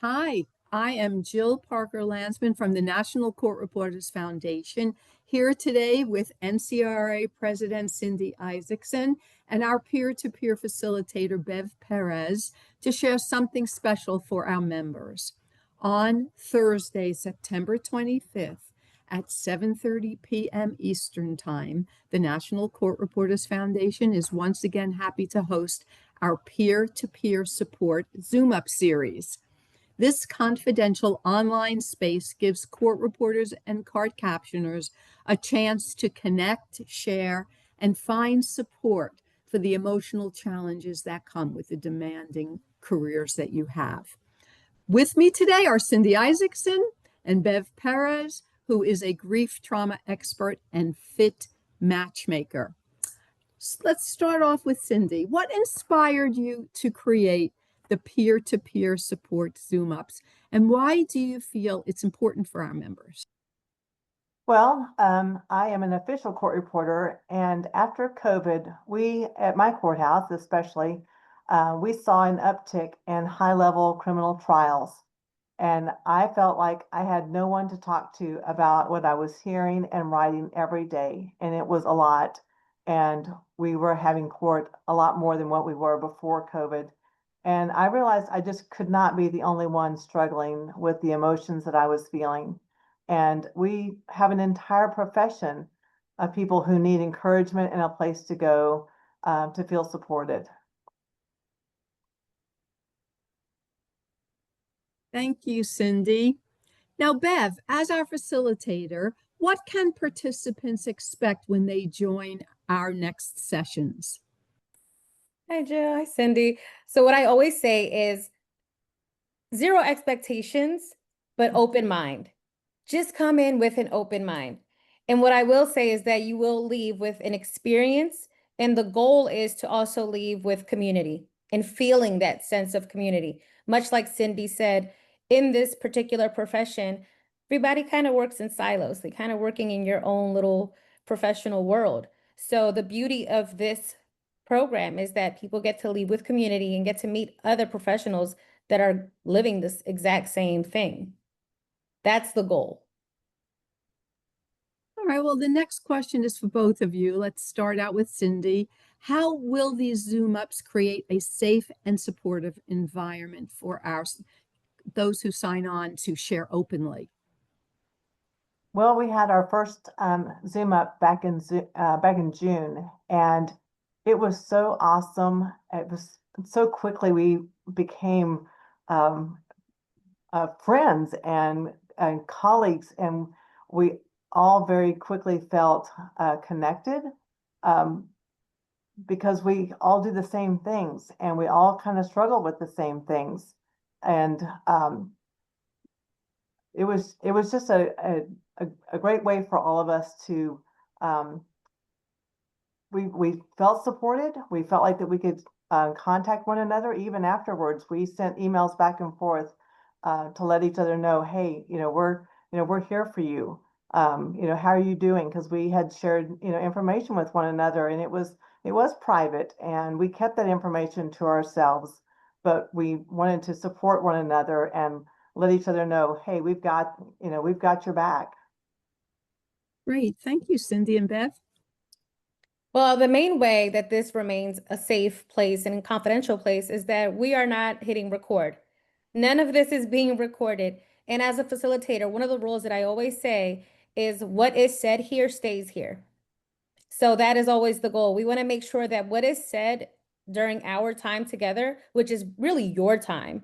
Hi, I am Jill Parker Lansman from the National Court Reporters Foundation, here today with NCRA President Cindy Isaacsen and our peer-to-peer facilitator, Bev Perez, to share something special for our members. On Thursday, September 25th, at 7:30 p.m. Eastern Time, the National Court Reporters Foundation is once again happy to host our peer-to-peer support ZoomUps series. This confidential online space gives court reporters and card captioners a chance to connect, share, and find support for the emotional challenges that come with the demanding careers that you have. With me today are Cindy Isaacsen and Bev Perez, who is a grief trauma expert and fit matchmaker. Let's start off with Cindy. What inspired you to create the peer-to-peer support ZoomUps, and why do you feel it's important for our members? Well, I am an official court reporter, and after COVID, we at my courthouse especially, we saw an uptick in high-level criminal trials. And I felt like I had no one to talk to about what I was hearing and writing every day. And it was a lot. And we were having court a lot more than what we were before COVID. And I realized I just could not be the only one struggling with the emotions that I was feeling. And we have an entire profession of people who need encouragement and a place to go to feel supported. Thank you, Cindy. Now, Bev, as our facilitator, what can participants expect when they join our next sessions? Hi, Jill. Hi, Cindy. So what I always say is zero expectations, but open mind. Just come in with an open mind. And what I will say is that you will leave with an experience, and the goal is to also leave with community and feeling that sense of community. Much like Cindy said, in this particular profession, everybody kind of works in silos. They kind of working in your own little professional world. So the beauty of this program is that people get to leave with community and get to meet other professionals that are living this exact same thing. That's the goal. All right, well, the next question is for both of you. Let's start out with Cindy. How will these ZoomUps create a safe and supportive environment for those who sign on to share openly? Well, we had our first Zoom up back in June, and it was so awesome. It was so quickly we became friends and colleagues, and we all very quickly felt connected because we all do the same things and we all kind of struggle with the same things. And it was just a great way for all of us to we felt supported. We felt like that we could contact one another even afterwards. We sent emails back and forth to let each other know, hey, we're here for you. How are you doing? Because we had shared information with one another, and it was private, and we kept that information to ourselves, but we wanted to support one another and let each other know, hey, we've got your back. Great. Thank you, Cindy and Bev. Well, the main way that this remains a safe place and a confidential place is that we are not hitting record. None of this is being recorded. And as a facilitator, one of the rules that I always say is what is said here stays here. So that is always the goal. We want to make sure that what is said during our time together, which is really your time,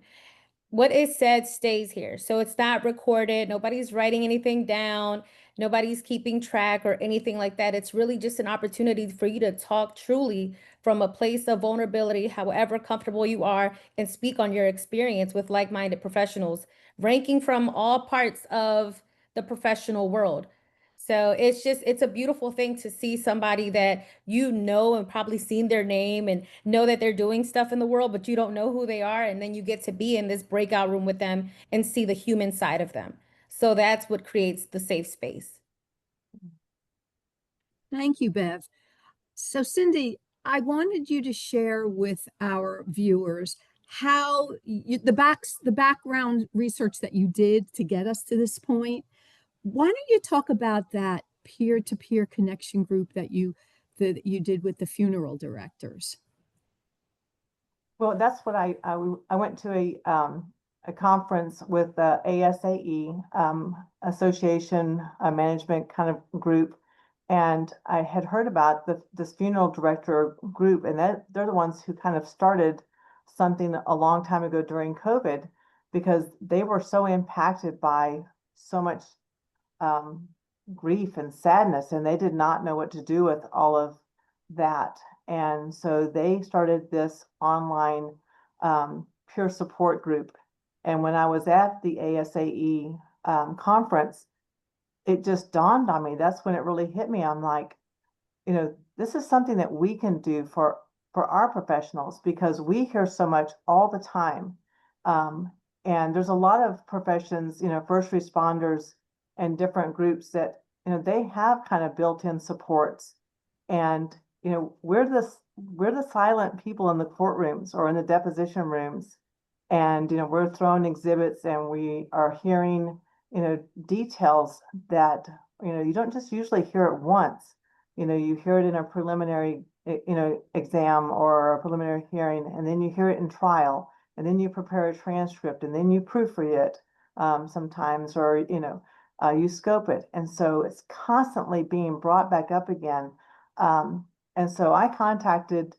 what is said stays here. So it's not recorded. Nobody's writing anything down. Nobody's keeping track or anything like that. It's really just an opportunity for you to talk truly from a place of vulnerability, however comfortable you are, and speak on your experience with like-minded professionals, ranking from all parts of the professional world. So it's a beautiful thing to see somebody that you know and probably seen their name and know that they're doing stuff in the world, but you don't know who they are. And then you get to be in this breakout room with them and see the human side of them. So that's what creates the safe space. Thank you, Bev. So Cindy, I wanted you to share with our viewers how the background research that you did to get us to this point. Why don't you talk about that peer-to-peer connection group that you did with the funeral directors? Well, that's what I went to a conference with the ASAE, Association Management kind of group, and I had heard about this funeral director group, and they're the ones who kind of started something a long time ago during COVID, because they were so impacted by so much um, grief and sadness, and they did not know what to do with all of that. And so they started this online peer support group. And when I was at the ASAE conference, it just dawned on me. That's when it really hit me. I'm like, this is something that we can do for our professionals, because we hear so much all the time. And there's a lot of professions, first responders and different groups that, they have kind of built-in supports. And, we're the silent people in the courtrooms or in the deposition rooms. And, we're throwing exhibits and we are hearing, details that, you don't just usually hear it once. You hear it in a preliminary, exam or a preliminary hearing, and then you hear it in trial, and then you prepare a transcript, and then you proofread it sometimes, or, you scope it. And so it's constantly being brought back up again. And so I contacted,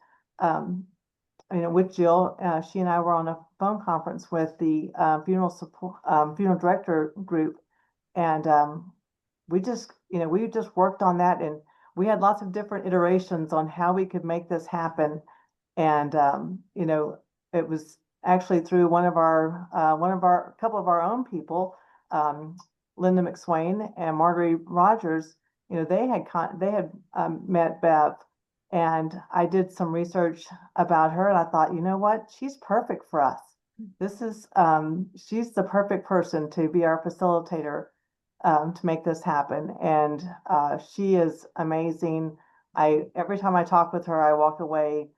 with Jill, she and I were on a phone conference with the funeral director group, and we just worked on that, and we had lots of different iterations on how we could make this happen. And it was actually through one of our couple of our own people, Linda McSwain and Marguerite Rogers. They had met Bev, and I did some research about her, and I thought, you know what, she's perfect for us. She's the perfect person to be our facilitator, to make this happen. And she is amazing. Every time I talk with her, I walk away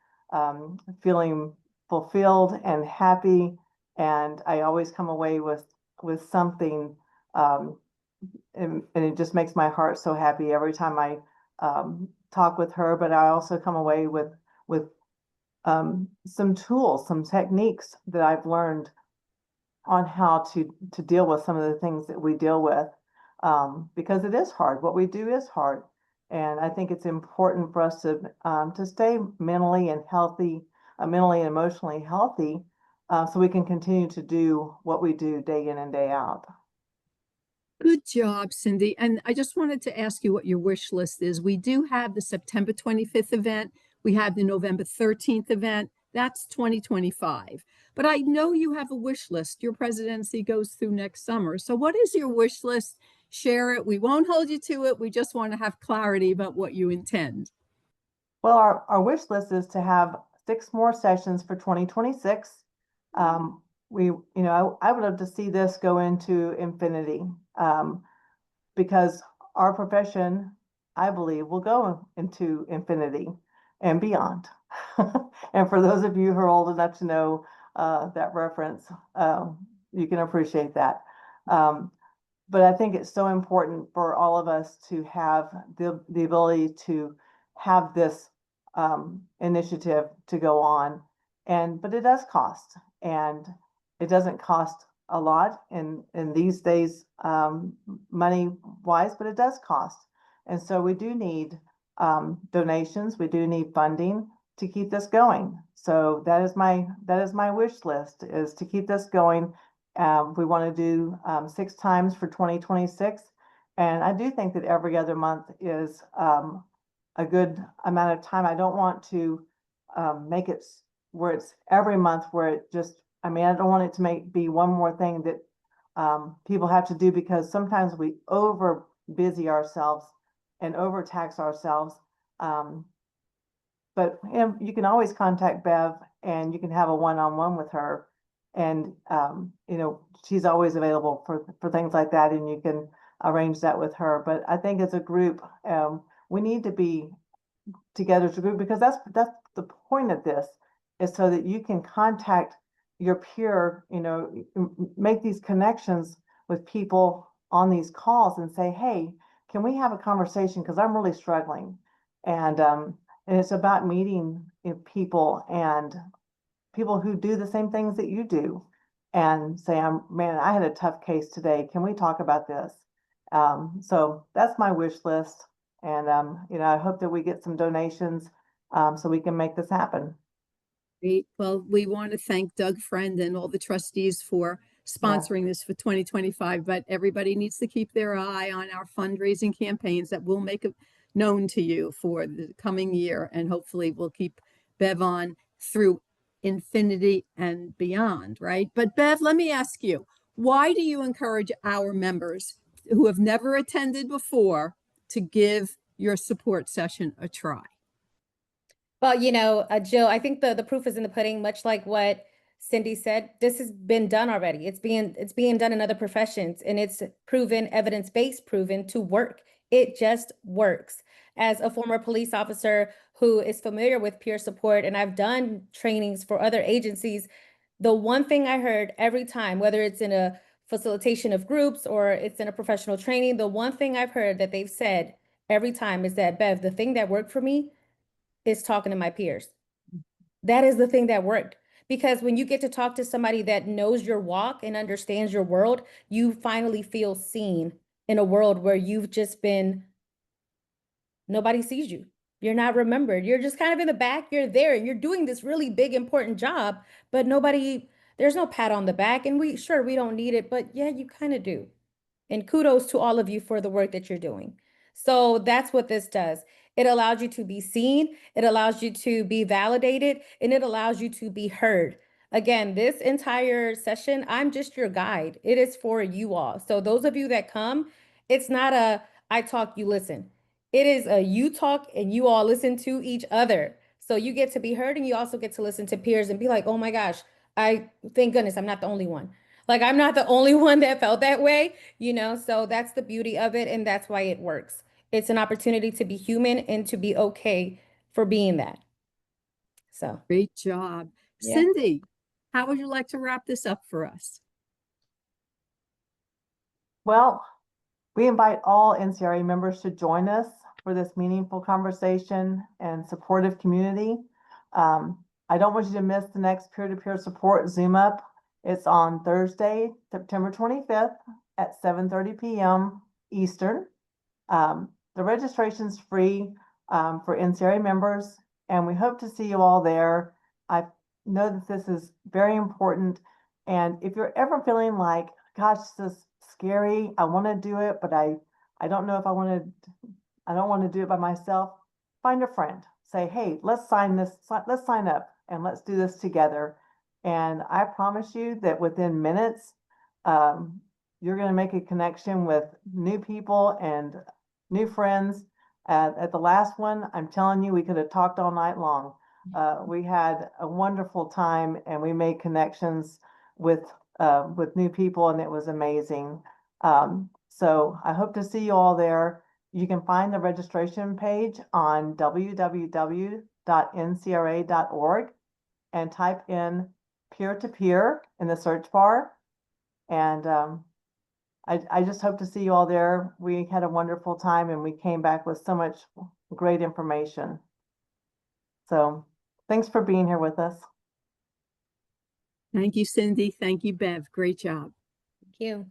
feeling fulfilled and happy, and I always come away with something, and it just makes my heart so happy every time I talk with her. But I also come away with some tools, some techniques that I've learned on how to deal with some of the things that we deal with, because it is hard. What we do is hard, and I think it's important for us to stay mentally and healthy, mentally and emotionally healthy, so we can continue to do what we do day in and day out. Good job, Cindy. And I just wanted to ask you what your wish list is. We do have the September 25th event. We have the November 13th event. That's 2025. But I know you have a wish list. Your presidency goes through next summer. So what is your wish list? Share it. We won't hold you to it. We just want to have clarity about what you intend. Well, our wish list is to have 6 more sessions for 2026. I would love to see this go into infinity, because our profession, I believe, will go into infinity and beyond. And for those of you who are old enough to know that reference, you can appreciate that. But I think it's so important for all of us to have the ability to have this initiative to go on. But it does cost, and it doesn't cost a lot in these days, money wise, but it does cost. And so we do need donations. We do need funding to keep this going. So that is my wish list, is to keep this going. We want to do 6 times for 2026. And I do think that every other month is a good amount of time. I don't want to make it where it's every month, where it just, I don't want it to be one more thing that people have to do, because sometimes we over busy ourselves and overtax ourselves. But you can always contact Bev, and you can have a one-on-one with her. And, she's always available for things like that, and you can arrange that with her. But I think as a group, we need to be together as a group, because that's the point of this, is so that you can contact your peer, make these connections with people on these calls and say, hey, can we have a conversation? Because I'm really struggling. And it's about meeting people and people who do the same things that you do and say, man, I had a tough case today. Can we talk about this? So that's my wish list. And, I hope that we get some donations so we can make this happen. Great. Well, we want to thank Doug Friend and all the trustees for sponsoring this for 2025, but everybody needs to keep their eye on our fundraising campaigns that we'll make known to you for the coming year. And hopefully we'll keep Bev on through infinity and beyond, right? But Bev, let me ask you, why do you encourage our members who have never attended before to give your support session a try? Well, Jill, I think the proof is in the pudding, much like what Cindy said. This has been done already. It's being done in other professions, and it's proven, evidence-based proven to work. It just works. As a former police officer who is familiar with peer support, and I've done trainings for other agencies, the one thing I heard every time, whether it's in a facilitation of groups or it's in a professional training, the one thing I've heard that they've said every time is that, Bev, the thing that worked for me is talking to my peers. That is the thing that worked. Because when you get to talk to somebody that knows your walk and understands your world, you finally feel seen in a world where you've just been, nobody sees you. You're not remembered. You're just kind of in the back. You're there and you're doing this really big, important job, but there's no pat on the back. And we don't need it, but yeah, you kind of do. And kudos to all of you for the work that you're doing. So that's what this does. It allows you to be seen, it allows you to be validated, and it allows you to be heard. Again, this entire session, I'm just your guide. It is for you all. So those of you that come, it's not a I talk, you listen. It is a you talk and you all listen to each other. So you get to be heard and you also get to listen to peers and be like, oh my gosh, thank goodness I'm not the only one. Like, I'm not the only one that felt that way, so that's the beauty of it. And that's why it works. It's an opportunity to be human and to be okay for being that. So. Great job. Yeah. Cindy, how would you like to wrap this up for us? Well, we invite all NCRA members to join us for this meaningful conversation and supportive community. I don't want you to miss the next peer-to-peer support Zoom Up. It's on Thursday, September 25th at 7:30 p.m. Eastern. The registration's free for NCRA members, and we hope to see you all there. I know that this is very important, and if you're ever feeling like, gosh, this is scary, I want to do it, but I don't know if I don't want to do it by myself, find a friend. Say, hey, let's sign up and let's do this together. And I promise you that within minutes, you're going to make a connection with new people and new friends. At the last one, I'm telling you, we could have talked all night long. We had a wonderful time and we made connections with new people, and it was amazing. So I hope to see you all there. You can find the registration page on www.ncra.org and type in peer-to-peer in the search bar. And I just hope to see you all there. We had a wonderful time and we came back with so much great information. So thanks for being here with us. Thank you, Cindy. Thank you, Bev. Great job. Thank you.